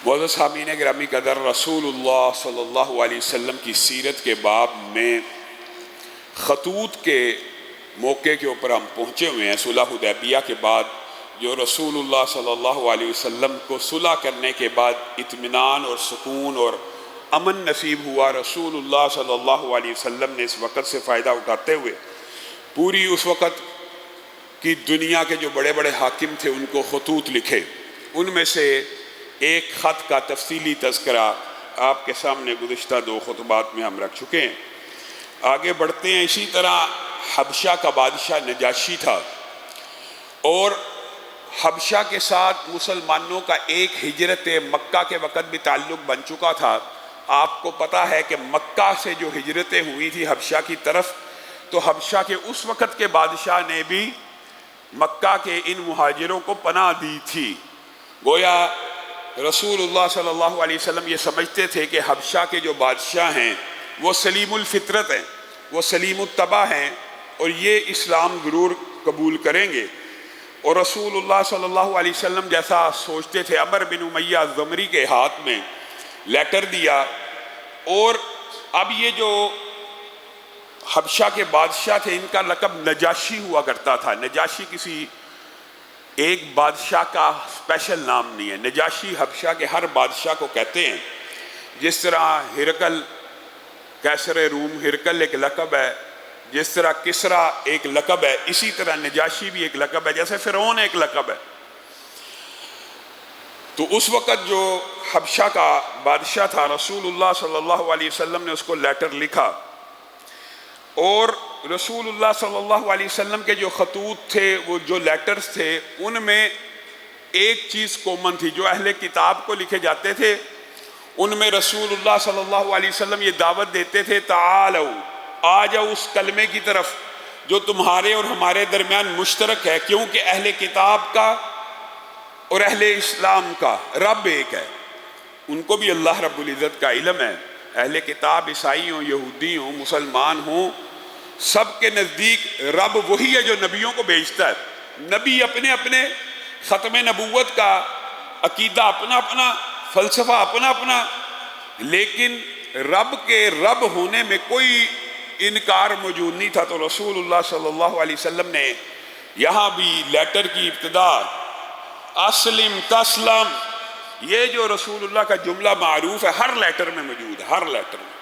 معزز سامعین گرامی قدر، رسول اللہ صلی اللہ علیہ وسلم کی سیرت کے باب میں خطوط کے موقع کے اوپر ہم پہنچے ہوئے ہیں۔ صلح حدیبیہ کے بعد جو رسول اللہ صلی اللہ علیہ وسلم کو صلح کرنے کے بعد اطمینان اور سکون اور امن نصیب ہوا، رسول اللہ صلی اللہ علیہ وسلم نے اس وقت سے فائدہ اٹھاتے ہوئے پوری اس وقت کی دنیا کے جو بڑے بڑے حاکم تھے ان کو خطوط لکھے۔ ان میں سے ایک خط کا تفصیلی تذکرہ آپ کے سامنے گزشتہ 2 خطبات میں ہم رکھ چکے ہیں۔ آگے بڑھتے ہیں۔ اسی طرح حبشہ کا بادشاہ نجاشی تھا، اور حبشہ کے ساتھ مسلمانوں کا ایک ہجرت مکہ کے وقت بھی تعلق بن چکا تھا۔ آپ کو پتہ ہے کہ مکہ سے جو ہجرتیں ہوئی تھی حبشہ کی طرف، تو حبشہ کے اس وقت کے بادشاہ نے بھی مکہ کے ان مہاجروں کو پناہ دی تھی۔ گویا رسول اللہ صلی اللہ علیہ وسلم یہ سمجھتے تھے کہ حبشہ کے جو بادشاہ ہیں وہ سلیم الفطرت ہیں، وہ سلیم الطبع ہیں، اور یہ اسلام ضرور قبول کریں گے۔ اور رسول اللہ صلی اللہ علیہ وسلم جیسا سوچتے تھے، عمر بن امیہ الضمری کے ہاتھ میں لیٹر دیا، اور اب یہ جو حبشہ کے بادشاہ تھے ان کا لقب نجاشی ہوا کرتا تھا۔ نجاشی کسی ایک بادشاہ کا اسپیشل نام نہیں ہے، نجاشی حبشہ کے ہر بادشاہ کو کہتے ہیں۔ جس طرح ہرقل قیصر روم ہرقل ایک لقب ہے، جس طرح کسرا ایک لقب ہے، اسی طرح نجاشی بھی ایک لقب ہے، جیسے فرعون ایک لقب ہے۔ تو اس وقت جو حبشہ کا بادشاہ تھا، رسول اللہ صلی اللہ علیہ وسلم نے اس کو لیٹر لکھا، اور رسول اللہ صلی اللہ علیہ وسلم کے جو خطوط تھے، وہ جو لیٹرز تھے، ان میں ایک چیز کامن تھی جو اہل کتاب کو لکھے جاتے تھے۔ ان میں رسول اللہ صلی اللہ علیہ وسلم یہ دعوت دیتے تھے، تعالو، آ جاؤ اس کلمے کی طرف جو تمہارے اور ہمارے درمیان مشترک ہے، کیونکہ اہل کتاب کا اور اہل اسلام کا رب ایک ہے۔ ان کو بھی اللہ رب العزت کا علم ہے۔ اہل کتاب عیسائی ہوں، یہودی ہوں، مسلمان ہوں، سب کے نزدیک رب وہی ہے جو نبیوں کو بھیجتا ہے۔ نبی اپنے اپنے ختم نبوت کا عقیدہ اپنا اپنا، فلسفہ اپنا اپنا، لیکن رب کے رب ہونے میں کوئی انکار موجود نہیں تھا۔ تو رسول اللہ صلی اللہ علیہ وسلم نے یہاں بھی لیٹر کی ابتدا اسلم تسلم، یہ جو رسول اللہ کا جملہ معروف ہے، ہر لیٹر میں موجود ہے، ہر لیٹر میں۔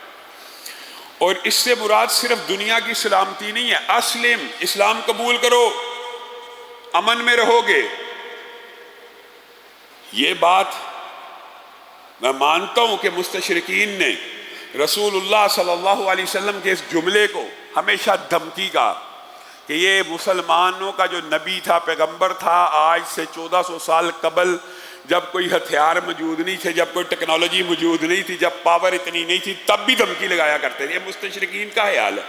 اور اس سے مراد صرف دنیا کی سلامتی نہیں ہے، اسلم، اسلام قبول کرو، امن میں رہو گے۔ یہ بات میں مانتا ہوں کہ مستشرقین نے رسول اللہ صلی اللہ علیہ وسلم کے اس جملے کو ہمیشہ دھمکی کا کہ یہ مسلمانوں کا جو نبی تھا، پیغمبر تھا، آج سے 1400 سال قبل، جب کوئی ہتھیار موجود نہیں تھے، جب کوئی ٹیکنالوجی موجود نہیں تھی، جب پاور اتنی نہیں تھی، تب بھی دھمکی لگایا کرتے تھے۔ یہ مستشرقین کا خیال ہے،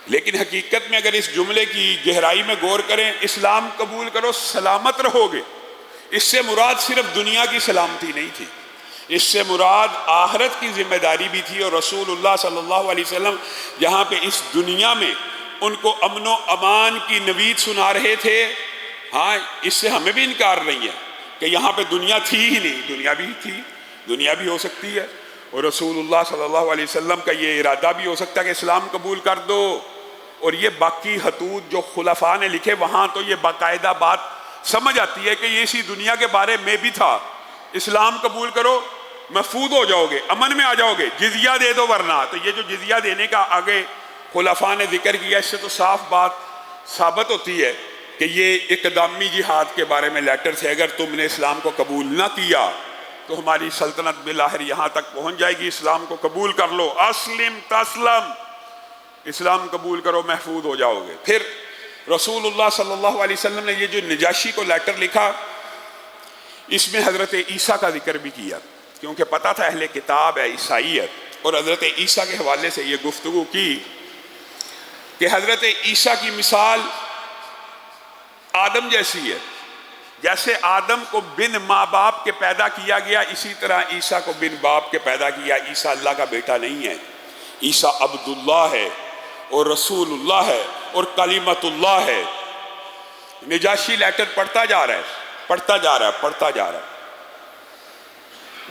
لیکن حقیقت میں اگر اس جملے کی گہرائی میں غور کریں، اسلام قبول کرو سلامت رہو گے، اس سے مراد صرف دنیا کی سلامتی نہیں تھی، اس سے مراد آخرت کی ذمہ داری بھی تھی۔ اور رسول اللہ صلی اللہ علیہ وسلم جہاں پہ اس دنیا میں ان کو امن و امان کی نوید سنا رہے تھے، ہاں اس سے ہمیں بھی انکار نہیں ہے کہ یہاں پہ دنیا تھی ہی نہیں، دنیا بھی تھی، دنیا بھی ہو سکتی ہے، اور رسول اللہ صلی اللہ علیہ وسلم کا یہ ارادہ بھی ہو سکتا ہے کہ اسلام قبول کر دو۔ اور یہ باقی خطوط جو خلفاء نے لکھے، وہاں تو یہ باقاعدہ بات سمجھ آتی ہے کہ یہ اسی دنیا کے بارے میں بھی تھا، اسلام قبول کرو محفوظ ہو جاؤ گے، امن میں آ جاؤ گے، جزیہ دے دو ورنہ۔ تو یہ جو جزیہ دینے کا آگے خلفاء نے ذکر کیا، اس سے تو صاف بات ثابت ہوتی ہے کہ یہ اقدامی جہاد کے بارے میں لیٹر سے، اگر تم نے اسلام کو قبول نہ کیا تو ہماری سلطنت بالآخر یہاں تک پہنچ جائے گی، اسلام کو قبول کر لو، اسلم تسلم، اسلام قبول کرو محفوظ ہو جاؤ گے۔ پھر رسول اللہ صلی اللہ علیہ وسلم نے یہ جو نجاشی کو لیٹر لکھا، اس میں حضرت عیسیٰ کا ذکر بھی کیا، کیونکہ پتہ تھا اہل کتاب ہے، عیسائی ہے، اور حضرت عیسیٰ کے حوالے سے یہ گفتگو کی کہ حضرت عیسیٰ کی مثال آدم جیسی ہے۔ جیسے آدم کو بن ماں باپ کے پیدا کیا گیا، اسی طرح عیسیٰ کو بن باپ کے پیدا کیا۔ عیسیٰ اللہ کا بیٹا نہیں ہے، عیسیٰ عبداللہ ہے اور رسول اللہ ہے اور کلمت اللہ ہے۔ نجاشی لیٹر پڑھتا جا رہا ہے، پڑھتا جا رہا ہے، پڑھتا جا رہا ہے۔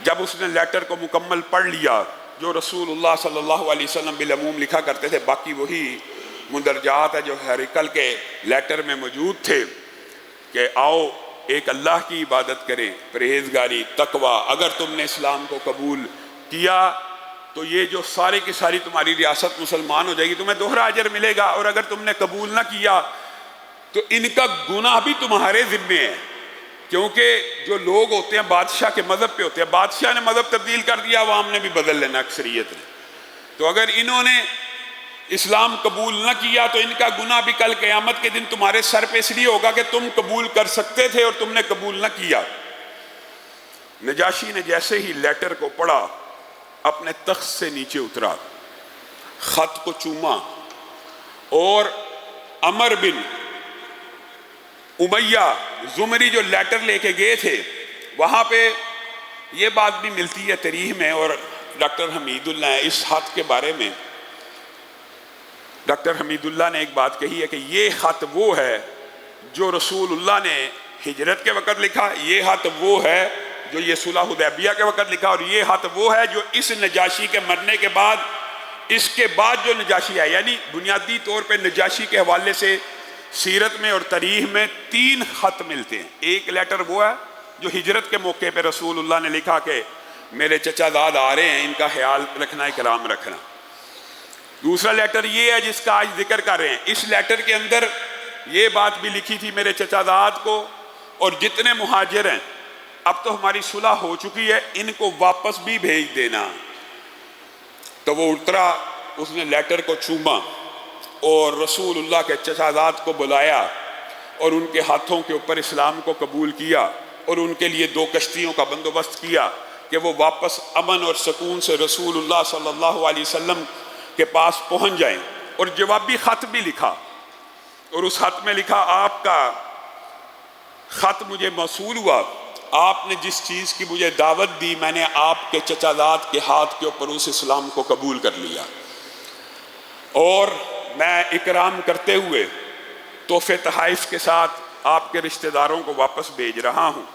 جب اس نے لیٹر کو مکمل پڑھ لیا جو رسول اللہ صلی اللہ علیہ وسلم بالعموم لکھا کرتے تھے، باقی وہی مندرجات ہے جو ہرقل کے لیٹر میں موجود تھے کہ آؤ ایک اللہ کی عبادت کریں، پرہیزگاری، تقوی، اگر تم نے اسلام کو قبول کیا تو یہ جو سارے کی ساری تمہاری ریاست مسلمان ہو جائے گی، تمہیں دوہرا اجر ملے گا، اور اگر تم نے قبول نہ کیا تو ان کا گناہ بھی تمہارے ذمے ہے، کیونکہ جو لوگ ہوتے ہیں بادشاہ کے مذہب پہ ہوتے ہیں، بادشاہ نے مذہب تبدیل کر دیا، عوام نے بھی بدل لینا، اکثریت نے، تو اگر انہوں نے اسلام قبول نہ کیا تو ان کا گناہ بھی کل قیامت کے دن تمہارے سر پہ اس لیے ہوگا کہ تم قبول کر سکتے تھے اور تم نے قبول نہ کیا۔ نجاشی نے جیسے ہی لیٹر کو پڑھا اپنے تخت سے نیچے اترا، خط کو چوما، اور عمر بن امیہ زمری جو لیٹر لے کے گئے تھے وہاں پہ یہ بات بھی ملتی ہے تاریخ میں، اور ڈاکٹر حمید اللہ نے اس خط کے بارے میں ڈاکٹر حمید اللہ نے ایک بات کہی ہے کہ یہ خط وہ ہے جو رسول اللہ نے ہجرت کے وقت لکھا، یہ خط وہ ہے جو یہ صلح حدیبیہ کے وقت لکھا، اور یہ خط وہ ہے جو اس نجاشی کے مرنے کے بعد، اس کے بعد جو نجاشی ہے، یعنی بنیادی طور پہ نجاشی کے حوالے سے سیرت میں اور تاریخ میں 3 خط ملتے ہیں۔ ایک لیٹر وہ ہے جو ہجرت کے موقع پہ رسول اللہ نے لکھا کہ میرے چچا زاد آ رہے ہیں، ان کا خیال رکھنا، اکرام رکھنا۔ دوسرا لیٹر یہ ہے جس کا آج ذکر کر رہے ہیں، اس لیٹر کے اندر یہ بات بھی لکھی تھی میرے چچا زاد کو اور جتنے مہاجر ہیں اب تو ہماری صلح ہو چکی ہے، ان کو واپس بھی بھیج دینا۔ تو وہ اترا، اس نے لیٹر کو چوما اور رسول اللہ کے چچا زاد کو بلایا اور ان کے ہاتھوں کے اوپر اسلام کو قبول کیا، اور ان کے لیے 2 کشتیوں کا بندوبست کیا کہ وہ واپس امن اور سکون سے رسول اللہ صلی اللہ علیہ وسلم کے پاس پہنچ جائیں، اور جوابی خط بھی لکھا، اور اس خط میں لکھا آپ کا خط مجھے موصول ہوا، آپ نے جس چیز کی مجھے دعوت دی میں نے آپ کے چچا زاد کے ہاتھ کے اوپر اس اسلام کو قبول کر لیا، اور میں اکرام کرتے ہوئے تحفے تحائف کے ساتھ آپ کے رشتہ داروں کو واپس بھیج رہا ہوں۔